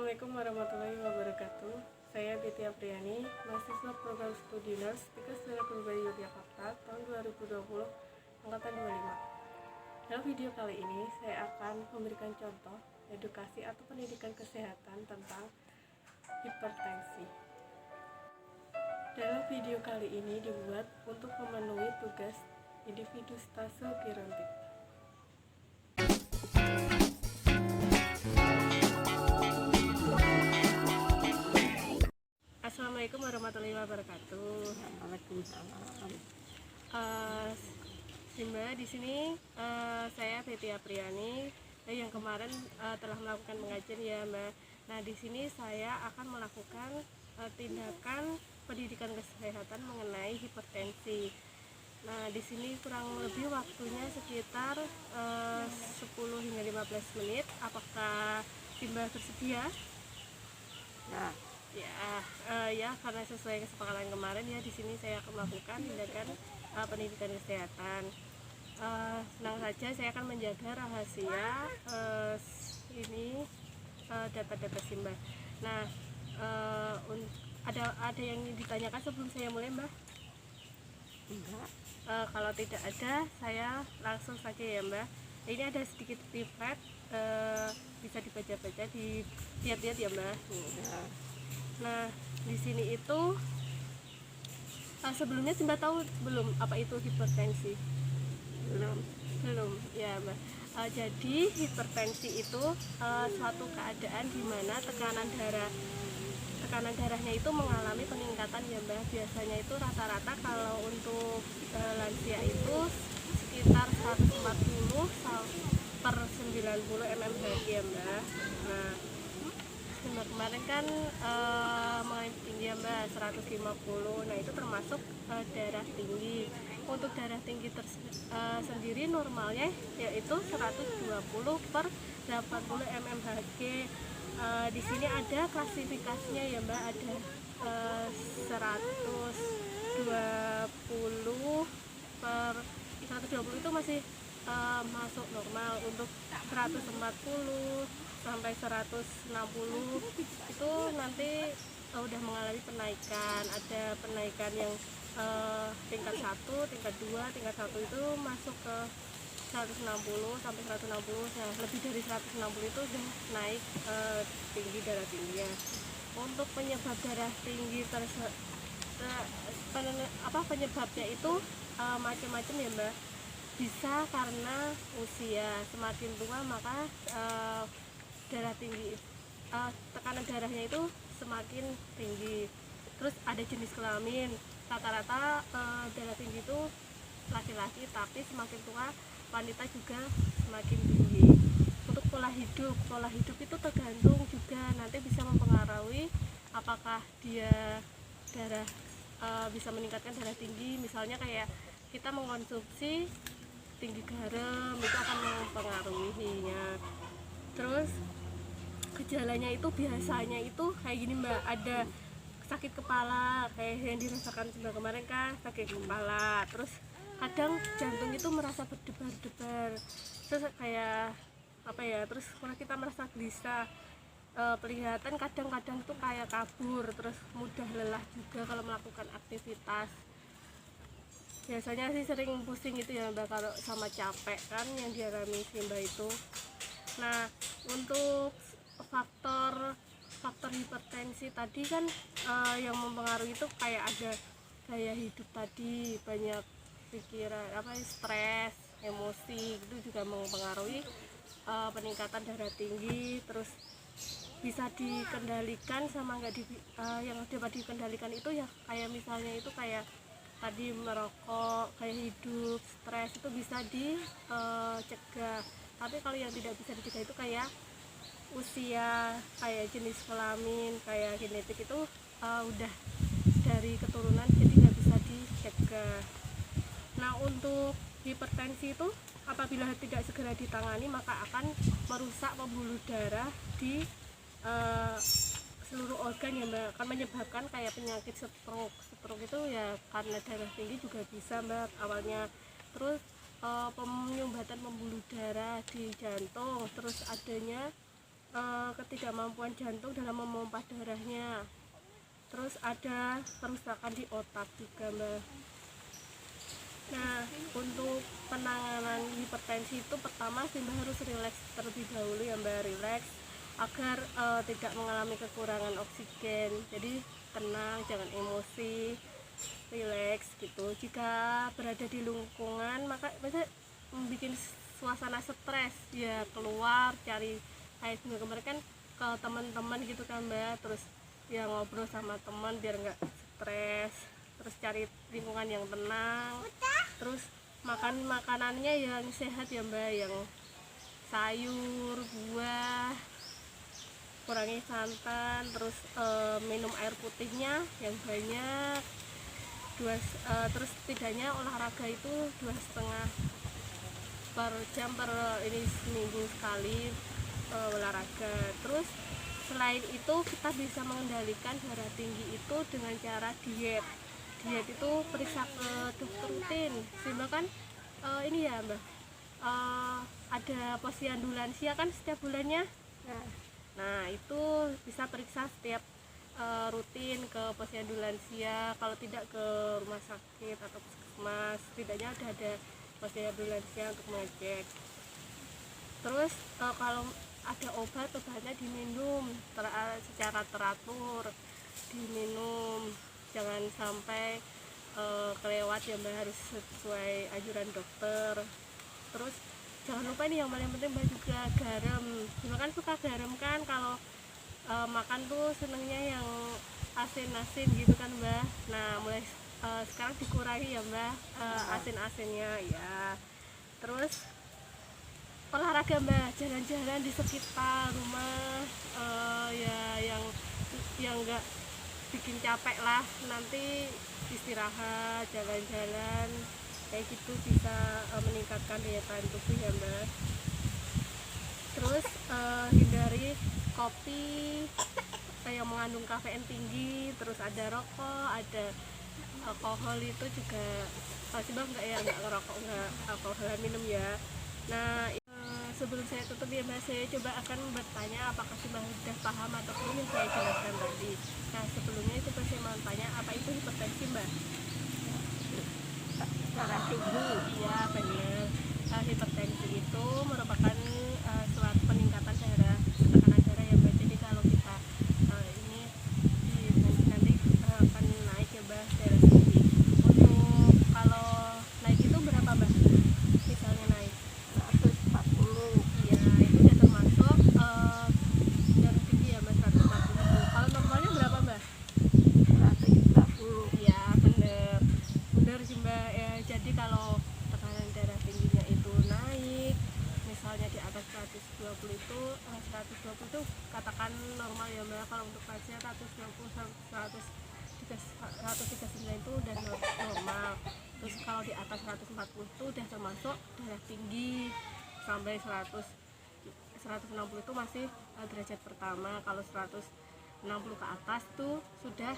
Assalamualaikum warahmatullahi wabarakatuh. Saya Betty Apriani, mahasiswa program studi nurse Tikas Kerbaya Yogyakarta tahun 2020, angkatan 25. Dalam video kali ini, saya akan memberikan contoh edukasi atau pendidikan kesehatan tentang hipertensi. Dalam video kali ini dibuat untuk memenuhi tugas individu stase gerontik. Assalamualaikum warahmatullahi wabarakatuh. Waalaikumsalam. Simba, di sini saya Betty Apriani yang kemarin telah melakukan pengajian ya Mbak. Nah di sini saya akan melakukan tindakan pendidikan kesehatan mengenai hipertensi. Nah di sini kurang lebih waktunya sekitar 10 hingga 15 menit. Apakah Simba bersedia? Ya, Ya, karena sesuai kesepakatan kemarin ya di sini saya akan melakukan tindakan pendidikan kesehatan. Senang saja saya akan menjaga rahasia ini data-data Simba. Nah, ada yang ditanyakan sebelum saya mulai, Mbak? enggak. Kalau tidak ada, saya langsung saja ya, Mbak. Ini ada sedikit pamflet, bisa dibaca-baca, dilihat-lihat ya, Mbak. Ya, Nah, di sini itu sebelumnya Simba tahu belum apa itu hipertensi? Belum, ya Mbak. Jadi hipertensi itu suatu keadaan di mana tekanan darahnya itu mengalami peningkatan ya Mbak. Biasanya itu rata-rata kalau untuk lansia itu sekitar 140 per 90 mmHg ya Mbak. Nah, kemarin kan mengalami tinggi ya Mbak 150. Nah itu termasuk darah tinggi. Untuk darah tinggi sendiri normalnya yaitu 120 per 80 mmHg. Di sini ada klasifikasinya ya Mbak, ada 120 per 120 itu masih masuk normal. Untuk 140 sampai 160 itu nanti udah mengalami penaikan. Ada penaikan yang tingkat 1, tingkat 2, tingkat 1 itu masuk ke 160 sampai 160. Nah, lebih dari 160 itu udah naik tinggi darah tingginya. Untuk penyebab darah tinggi penyebabnya itu macam-macam ya Mbak. Bisa karena usia, semakin tua maka darah tinggi, tekanan darahnya itu semakin tinggi. Terus ada jenis kelamin, rata-rata darah tinggi itu laki-laki, tapi semakin tua wanita juga semakin tinggi. Untuk pola hidup itu tergantung juga, nanti bisa mempengaruhi apakah dia bisa meningkatkan darah tinggi. Misalnya kayak kita mengkonsumsi tinggi garam itu akan mempengaruhinya. Terus gejalanya itu biasanya itu kayak gini Mbak, ada sakit kepala kayak yang dirasakan sebelah kemarin kan, sakit kepala. Terus kadang jantung itu merasa berdebar-debar, terus kayak apa ya, terus kalau kita merasa gelisah, kelihatan kadang-kadang tuh kayak kabur, terus mudah lelah juga kalau melakukan aktivitas. Biasanya sih sering pusing itu ya Mbak kalau sama capek kan yang dialami Simba itu. Nah, untuk faktor hipertensi tadi kan yang mempengaruhi itu kayak ada gaya hidup tadi, banyak pikiran, stres, emosi itu juga mempengaruhi peningkatan darah tinggi. Terus bisa dikendalikan sama yang dapat dikendalikan itu ya kayak misalnya itu kayak tadi merokok, kayak hidup, stres itu bisa dicegah. Tapi kalau yang tidak bisa dicegah itu kayak usia, kayak jenis kelamin, kayak genetik itu udah dari keturunan, jadi nggak bisa dicegah. Nah untuk hipertensi itu apabila tidak segera ditangani maka akan merusak pembuluh darah di seluruh organ ya Mbak, akan menyebabkan kayak penyakit stroke itu ya karena darah tinggi juga bisa Mbak awalnya. Terus penyumbatan pembuluh darah di jantung, terus adanya ketidakmampuan jantung dalam memompa darahnya. Terus ada kerusakan di otak juga Mbak. Nah, untuk penanganan hipertensi itu pertama sih Mbak harus rileks terlebih dahulu ya Mbak, rileks agar tidak mengalami kekurangan oksigen. Jadi tenang, jangan emosi, rileks gitu. Jika berada di lingkungan maka biasanya membuat suasana stres, ya keluar cari kayak kemarin kan ke teman-teman gitu kan Mbak, terus ya ngobrol sama teman biar nggak stres, terus cari lingkungan yang tenang, terus makan makanannya yang sehat ya Mbak, yang sayur, buah, kurangi santan, terus minum air putihnya yang banyak, terus setidaknya olahraga itu 2,5 per jam per ini seminggu sekali olahraga. Terus selain itu kita bisa mengendalikan darah tinggi itu dengan cara diet. Diet itu periksa ke dokter rutin sehingga kan ini ya Mbak, ada posyandu lansia kan setiap bulannya. Ya. Nah itu bisa periksa setiap rutin ke posyandu lansia, kalau tidak ke rumah sakit atau puskesmas, setidaknya ada posyandu lansia untuk mengecek. Terus kalau ada obatnya diminum secara teratur, diminum, jangan sampai kelewat ya Mbak, harus sesuai anjuran dokter. Terus jangan lupa ini yang paling penting Mbak juga garam. Cuma kan suka garam kan, kalau makan tuh senengnya yang asin-asin gitu kan Mbak. Nah mulai sekarang dikurangi ya Mbak, asin-asinnya ya. Terus olahraga Mbak, jalan-jalan di sekitar rumah, ya yang enggak bikin capek lah, nanti istirahat, jalan-jalan kayak gitu bisa meningkatkan daya tahan tubuh ya Mbak. Terus hindari kopi yang mengandung kafein tinggi, terus ada rokok, ada alkohol itu juga pasti Mbak nggak ngerokok, nggak alkohol minum ya. Nah sebelum saya tutup ya Mbak, saya coba akan bertanya apakah Mbak sudah paham atau belum yang saya jelaskan tadi. Nah sebelumnya itu saya mau tanya, apa itu hipertensi Mbak? Darah tinggi. Iya benar. Hipertensi itu merupakan suatu peningkatan tekanan darah ya Mbak. Jadi kalau kita ini nanti akan naik ya Mbak darah tinggi. Untuk kalau naik itu berapa Mbak? Misalnya naik 140. iya itu udah termasuk darah tinggi ya Mbak, 140. Kalau normalnya berapa Mbak? 130. Iya bener sih Mbak ya. Jadi kalau tekanan darah tingginya itu naik, misalnya di atas 120 itu 120 itu katakan normal ya Mbak. Kalau untuk lansia 120 100 139 itu udah normal. Terus kalau di atas 140 itu udah termasuk darah tinggi. Sampai 160 itu masih derajat pertama. Kalau 160 ke atas tuh sudah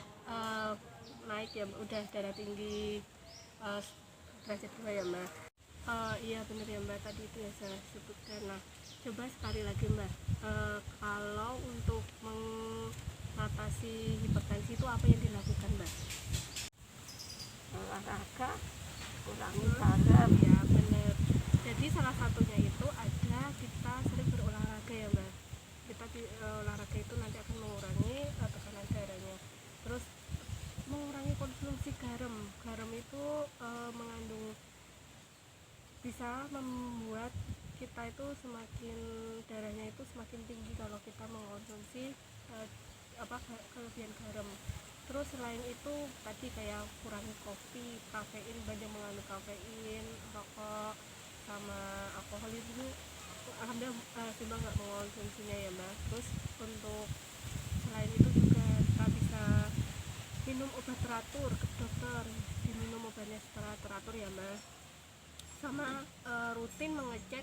naik ya, udah darah tinggi derajat 2 ya Mbak. Iya bener ya Mbak, tadi itu yang saya sebutkan. Nah coba sekali lagi Mbak, kalau untuk mengatasi hipertensi itu apa yang dilakukan Mbak? Olahraga, kurangi garam. Ya bener. Jadi salah satunya itu ada kita sering berolahraga ya Mbak. Kita olahraga itu nanti akan mengurangi tekanan darahnya. Terus mengurangi konsumsi garam. Garam itu mengandung, bisa membuat kita itu semakin darahnya itu semakin tinggi kalau kita mengkonsumsi kelebihan garam. Terus selain itu tadi kayak kurangi kopi, kafein, banyak mengandung kafein, rokok sama alkohol itu alhamdulillah Simba nggak mengkonsumsinya ya Mbak. Terus untuk selain itu juga kita bisa minum obat teratur ke dokter, diminum obatnya secara teratur ya Mbak. Sama rutin mengecek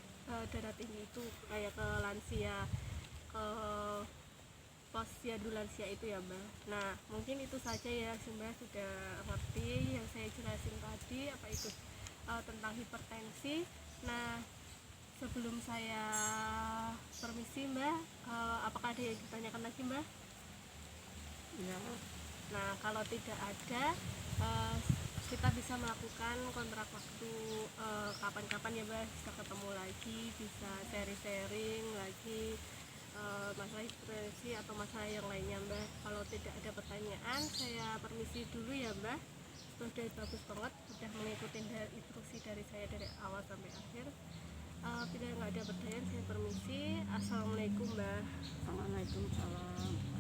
darah tinggi itu kayak ke lansia, ke posyandu lansia itu ya Mbak. Nah mungkin itu saja ya Mbak, sudah ngerti yang saya jelasin tadi apa itu tentang hipertensi. Nah sebelum saya permisi Mbak. Apakah ada yang ditanyakan lagi Mbak? Ya, Nah, kalau tidak ada, kita bisa melakukan kontrak waktu kapan-kapan ya Mbak, bisa ketemu lagi, bisa sharing-sharing lagi masalah ekspresi atau masalah yang lainnya Mbak. Kalau tidak ada pertanyaan, saya permisi dulu ya Mbak. Sudah bagus banget, sudah mengikuti instruksi dari saya dari awal sampai akhir. Bila nggak ada pertanyaan, saya permisi. Assalamualaikum Mbak. Assalamualaikum.